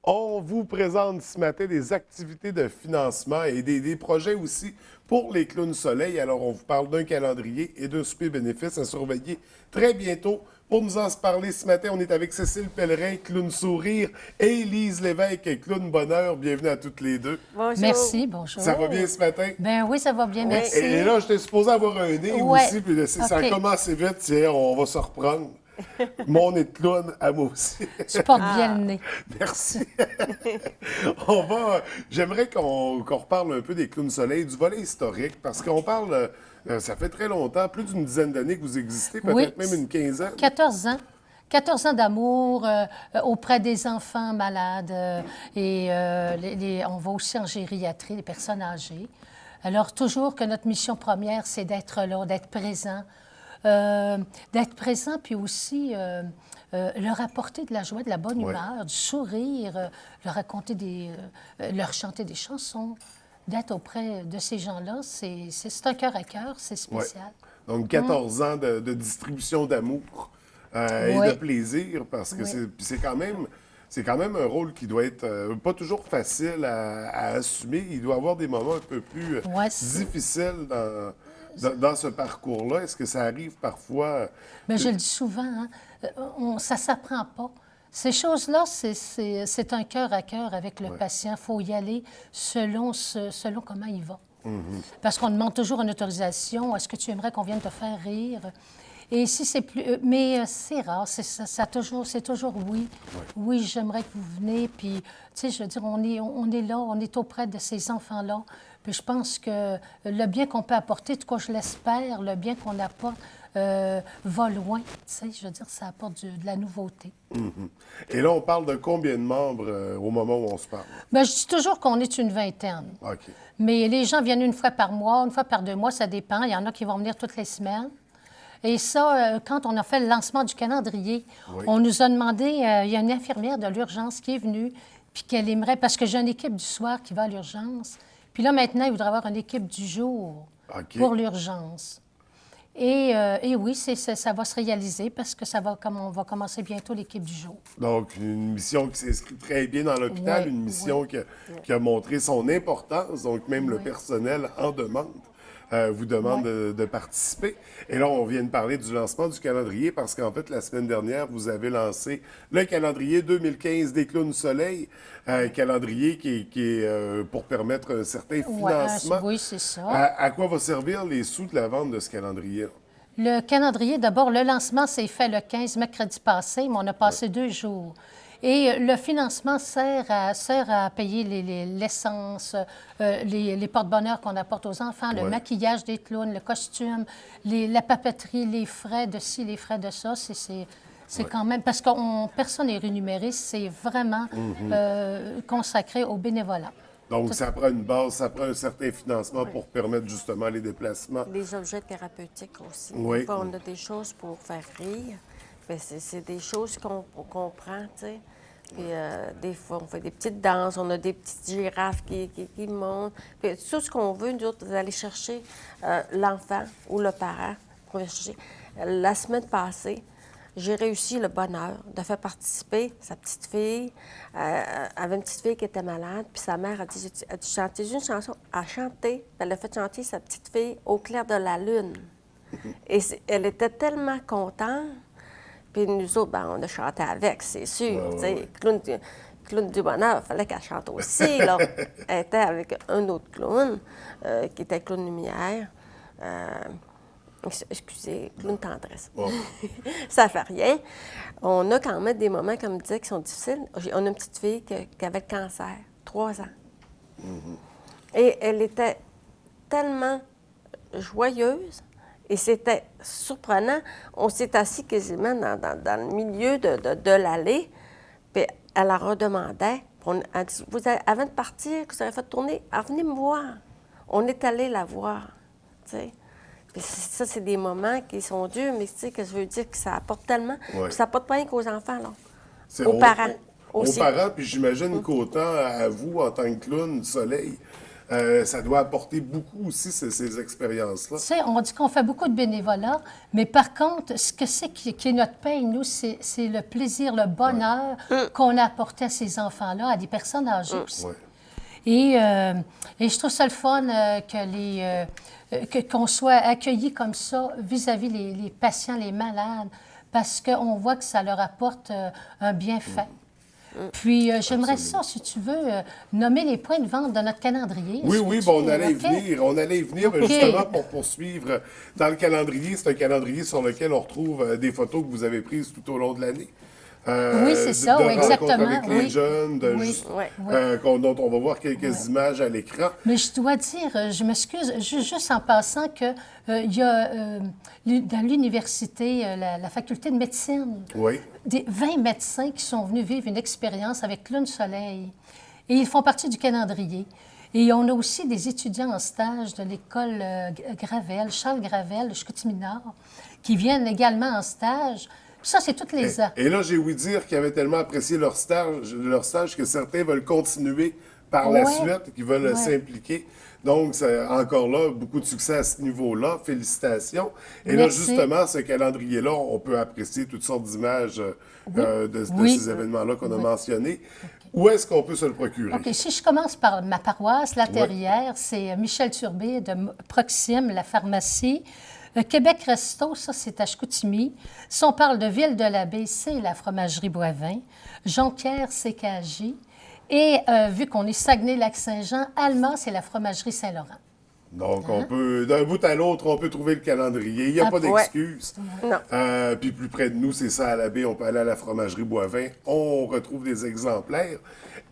On vous présente ce matin des activités de financement et des projets aussi pour les clowns soleil. Alors, on vous parle d'un calendrier et d'un souper bénéfice à surveiller très bientôt. Pour nous en parler ce matin, on est avec Cécile Pellerin, clown sourire, et Élise Lévesque, clown bonheur. Bienvenue à toutes les deux. Bonjour. Merci, Ça va bonjour. bien ce matin? Ben oui, ça va bien, Oui. merci. Et là, j'étais supposé avoir un nez Ouais, aussi, puis là, ça a OK. commencé vite. Tiens, on va se reprendre. Mon nez de clown à moi aussi. Tu portes bien le nez. Merci. J'aimerais qu'on reparle un peu des clowns soleil, du volet historique, parce qu'on parle, ça fait très longtemps, plus d'une dizaine d'années que vous existez, Oui. peut-être même une quinzaine. 14 ans. 14 ans d'amour auprès des enfants malades on va aussi en gériatrie, les personnes âgées. Alors, toujours que notre mission première, c'est d'être là, d'être présent, puis aussi leur apporter de la joie, de la bonne humeur, du sourire, leur chanter des chansons, d'être auprès de ces gens-là, c'est un cœur à cœur, c'est Ouais. spécial. Donc, 14 ans de distribution d'amour et de Oui, plaisir, parce que oui. c'est quand même un rôle qui doit être pas toujours facile à assumer. Il doit y avoir des moments un peu plus Ouais, difficiles dans ce parcours-là. Est-ce que ça arrive parfois? mais je le dis souvent, hein, ça ne s'apprend pas. Ces choses-là, c'est un cœur à cœur avec le patient. Il faut y aller selon comment il va. Parce qu'on demande toujours une autorisation. Est-ce que tu aimerais qu'on vienne te faire rire? Et ici, c'est plus. C'est rare. C'est toujours oui. Oui, j'aimerais que vous venez. Puis, tu sais, je veux dire, on est là, on est auprès de ces enfants-là. Puis je pense que le bien qu'on peut apporter, en tout cas, je l'espère, le bien qu'on apporte va loin. Tu sais, je veux dire, ça apporte de la nouveauté. Et là, on parle de combien de membres au moment où on se parle? Bien, je dis toujours qu'on est une vingtaine. OK. Mais les gens viennent une fois par mois, une fois par 2 mois, ça dépend. Il y en a qui vont venir toutes les semaines. Et ça, quand on a fait le lancement du calendrier, on nous a demandé, il y a une infirmière de l'urgence qui est venue, puis qu'elle aimerait, parce que j'ai une équipe du soir qui va à l'urgence. Puis là, maintenant, il voudrait avoir une équipe du jour OK. pour l'urgence. Et oui, ça va se réaliser parce que on va commencer bientôt l'équipe du jour. Donc, une mission qui s'inscrit très bien dans l'hôpital, Oui, une mission qui a montré son importance, donc même le Oui. personnel en demande. Vous demande Oui. de participer. Et là, on vient de parler du lancement du calendrier parce qu'en fait, la semaine dernière, vous avez lancé le calendrier 2015 des Clowns Soleil, calendrier qui est pour permettre un certain financement. Oui, c'est ça. À quoi va servir les sous de la vente de ce calendrier? Le calendrier, d'abord, le lancement s'est fait le 15 mercredi passé, mais on a passé 2 jours. Et le financement sert à payer l'essence, les porte-bonheur qu'on apporte aux enfants, le maquillage des clowns, le costume, la papeterie, les frais de ci, les frais de ça. C'est quand même... Parce que personne n'est rémunéré, c'est vraiment consacré au bénévolat. Donc, ça prend une base, ça prend un certain financement pour permettre justement les déplacements. Les objets thérapeutiques aussi. Oui. Des fois, on a des choses pour faire rire. Bien, c'est des choses qu'on prend, tu sais. Puis des fois, on fait des petites danses, on a des petites girafes qui montent. Puis tout ce qu'on veut, nous autres, c'est d'aller chercher l'enfant ou le parent. On va chercher. La semaine passée, j'ai réussi le bonheur de faire participer sa petite fille. Elle avait une petite fille qui était malade, puis sa mère a dit chantez une chanson. Elle a chanté, puis elle a fait chanter sa petite fille au clair de la lune. Et elle était tellement contente. Puis nous autres, ben, on a chanté avec, c'est sûr. Tu sais, clown du bonheur, il fallait qu'elle chante aussi. Là. Elle était avec un autre clown, qui était clown lumière. Excusez, clown tendresse. Ça fait rien. On a quand même des moments, comme je disais, qui sont difficiles. On a une petite fille qui avait le cancer, 3 ans. Et elle était tellement joyeuse. Et c'était surprenant. On s'est assis quasiment dans le milieu de l'allée. Puis elle la redemandait. Elle dit, avant de partir, que vous avez fait tourner, venez me voir. On est allé la voir. T'sais. Puis ça, c'est des moments qui sont durs, mais tu sais, que je veux dire que ça apporte tellement. Puis ça apporte pas rien qu'aux enfants, là. Aux parents aussi. Aux parents, puis j'imagine qu'autant à vous, en tant que clown soleil, Ça doit apporter beaucoup aussi, ces expériences-là. Tu sais, on dit qu'on fait beaucoup de bénévolat, mais par contre, ce que c'est qui est notre paye, nous, c'est le plaisir, le bonheur qu'on a apporté à ces enfants-là, à des personnes âgées aussi. Ouais. Et je trouve ça le fun qu'on soit accueillis comme ça vis-à-vis les patients, les malades, parce qu'on voit que ça leur apporte un bienfait. Puis, j'aimerais ça, si tu veux, nommer les points de vente de notre calendrier. Oui, oui, bon, on allait y OK? venir. On allait y venir, mais OK. justement, pour poursuivre dans le calendrier. C'est un calendrier sur lequel on retrouve des photos que vous avez prises tout au long de l'année. Oui, c'est ça, de oui, rencontres exactement, avec les oui. jeunes, Oui, oui. dont on va voir quelques images à l'écran. Mais je dois dire, je m'excuse, juste en passant que il y a dans l'université, la faculté de médecine, Oui. 20 médecins qui sont venus vivre une expérience avec Clown Soleil. Et ils font partie du calendrier. Et on a aussi des étudiants en stage de l'école Gravel, Charles Gravel, de Chicoutimi-Nord, qui viennent également en stage. Puis ça, c'est toutes les ans. Et là, j'ai ouï dire qu'ils avaient tellement apprécié leur stage que certains veulent continuer par la Ouais. suite, qu'ils veulent Ouais. s'impliquer. Donc, encore là, beaucoup de succès à ce niveau-là. Félicitations. Et là, Merci. justement, ce calendrier-là, on peut apprécier toutes sortes d'images de Oui. ces événements-là qu'on a mentionnés. Où est-ce qu'on peut se le procurer? OK, si je commence par ma paroisse, La Terrière, c'est Michel Turbé de Proxime, la pharmacie. Québec Resto, ça, c'est à Chicoutimi. Si on parle de Ville-de-l'Abbé, c'est la fromagerie Boivin. Jonquière, c'est CKJ. Et vu qu'on est Saguenay-Lac-Saint-Jean, Alma, c'est la fromagerie Saint-Laurent. Donc, on peut, d'un bout à l'autre, on peut trouver le calendrier. Il n'y a pas ouais. d'excuse. Non. Puis plus près de nous, c'est ça à l'abbé. On peut aller à la fromagerie Boivin. On retrouve des exemplaires.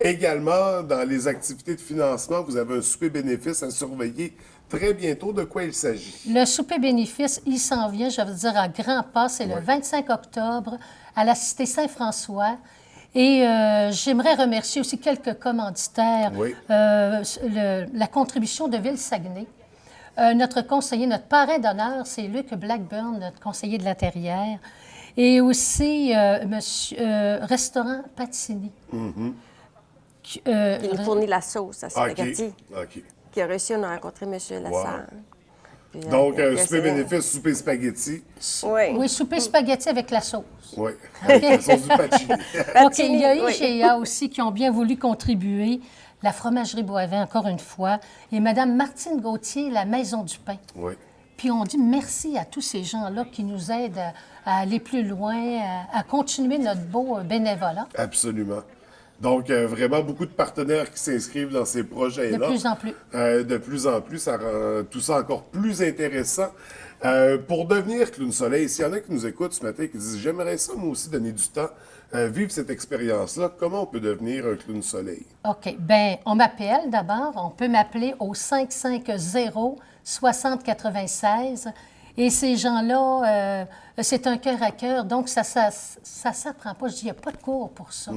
Également, dans les activités de financement, vous avez un souper bénéfice à surveiller très bientôt. De quoi il s'agit? Le souper bénéfice, il s'en vient, je veux dire, à grands pas. C'est le 25 octobre à la Cité Saint-François. Et j'aimerais remercier aussi quelques commanditaires. Oui. La contribution de Ville-Saguenay. Notre conseiller, notre parrain d'honneur, c'est Luc Blackburn, notre conseiller de la Terrière. Et aussi Restaurant Patini. Il nous fournit la sauce à spaghetti. OK. Qui a réussi, on a rencontré M. Lassalle. Puis, Donc, il a souper essayé- bénéfice, souper spaghetti. Oui. Oui, souper spaghetti avec la sauce. Oui. Avec la sauce du pacini. OK, il y a oui. IGA aussi qui ont bien voulu contribuer. La fromagerie Boivin, encore une fois. Et Mme Martine Gauthier, la Maison du Pain. Oui. Puis on dit merci à tous ces gens-là qui nous aident à aller plus loin, à continuer notre beau bénévolat. Absolument. Donc, vraiment beaucoup de partenaires qui s'inscrivent dans ces projets-là. De plus en plus. De plus en plus, ça rend tout ça encore plus intéressant. Pour devenir Clown Soleil, s'il y en a qui nous écoutent ce matin et qui disent « J'aimerais ça, moi aussi, donner du temps, vivre cette expérience-là », comment on peut devenir un Clown Soleil? OK. Bien, on m'appelle d'abord. On peut m'appeler au 550-6096. Et ces gens-là, c'est un cœur à cœur, donc ça s'apprend pas. Je dis, il n'y a pas de cours pour ça.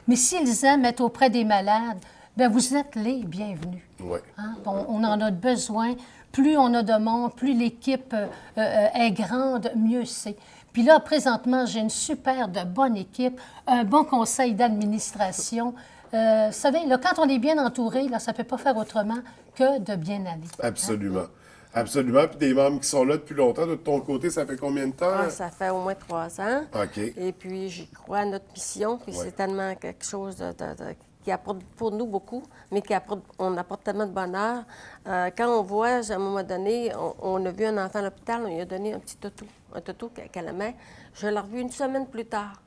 Mais s'ils aiment être auprès des malades, bien, vous êtes les bienvenus. Oui. Hein? On en a besoin. Plus on a de monde, plus l'équipe est grande, mieux c'est. Puis là, présentement, j'ai une super de bonne équipe, un bon conseil d'administration. Vous savez, là, quand on est bien entouré, là, ça ne peut pas faire autrement que de bien aller. Absolument. Absolument. Puis des membres qui sont là depuis longtemps. De ton côté, ça fait combien de temps? Ah, ça fait au moins 3 ans. OK. Et puis, j'y crois à notre mission. Puis, c'est tellement quelque chose qui apporte pour nous beaucoup, mais on apporte tellement de bonheur. Quand on voit, à un moment donné, on a vu un enfant à l'hôpital, on lui a donné un petit toutou, qu'elle aimait. Je l'ai revu une semaine plus tard.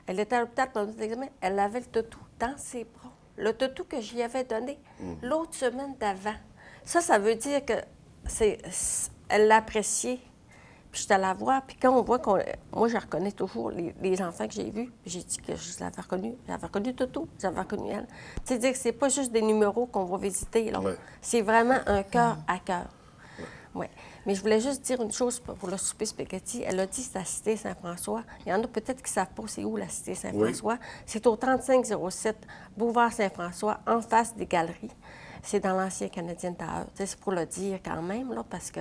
Elle était à l'hôpital pour notre examen. Elle avait le toutou dans ses bras. Le toutou que j'y avais donné l'autre semaine d'avant. Ça veut dire que elle l'a apprécié. Puis je suis allée la voir, puis quand on voit moi, je reconnais toujours les enfants que j'ai vus. J'ai dit que je l'avais reconnu. J'avais reconnu Toto, j'avais reconnu elle. C'est-à-dire que c'est pas juste des numéros qu'on va visiter, là. Ouais. C'est vraiment un cœur à cœur. Ouais. Mais je voulais juste dire une chose pour le souper spaghetti. Elle a dit que c'est la Cité Saint-François. Il y en a peut-être qui ne savent pas c'est où la Cité Saint-François. C'est au 3507 Boulevard Saint-François, en face des galeries. C'est dans l'ancien Canadien Tower. C'est pour le dire quand même, là, parce que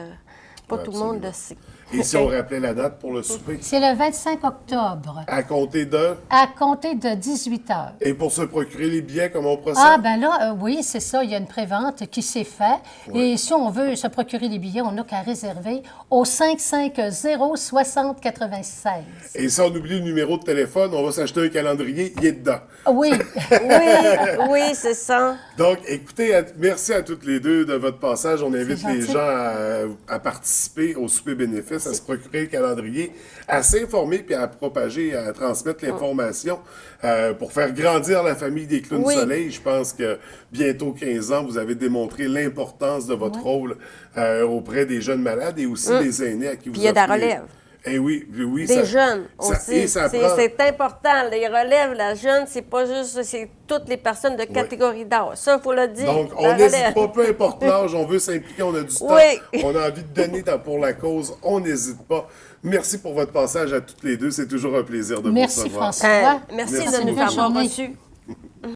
Pas tout le monde Absolument. le sait. Et si on rappelait la date pour le souper? C'est le 25 octobre, À compter de... à compter de 18 heures. Et pour se procurer les billets, comment on procède? Ah, ben là, oui, c'est ça. Il y a une prévente qui s'est faite. Et si on veut se procurer les billets, on n'a qu'à réserver au 550-6096. Et si on oublie le numéro de téléphone, on va s'acheter un calendrier, il est dedans. Oui. Oui, c'est ça. Donc, écoutez, merci à toutes les deux de votre passage. On invite les gentil. gens à participer au souper bénéfice, à se procurer le calendrier, à s'informer puis à propager, à transmettre l'information pour faire grandir la famille des Clowns Oui. Soleil. Je pense que bientôt 15 ans, vous avez démontré l'importance de votre rôle auprès des jeunes malades et aussi des aînés à qui vous Puis il y a de la offrez- relève. Eh oui, oui. Des jeunes aussi. Et ça prend... C'est important. Les relèves, la jeune, c'est pas juste, c'est toutes les personnes de catégorie d'âge. Ça, il faut le dire. Donc, la on n'hésite relève. pas, peu importe l'âge, on veut s'impliquer, on a du temps, Oui. on a envie de donner pour la cause, on n'hésite pas. Merci pour votre passage à toutes les deux, c'est toujours un plaisir de Merci, vous recevoir. François. Merci Merci de nous beaucoup. avoir Bonne journée. reçus.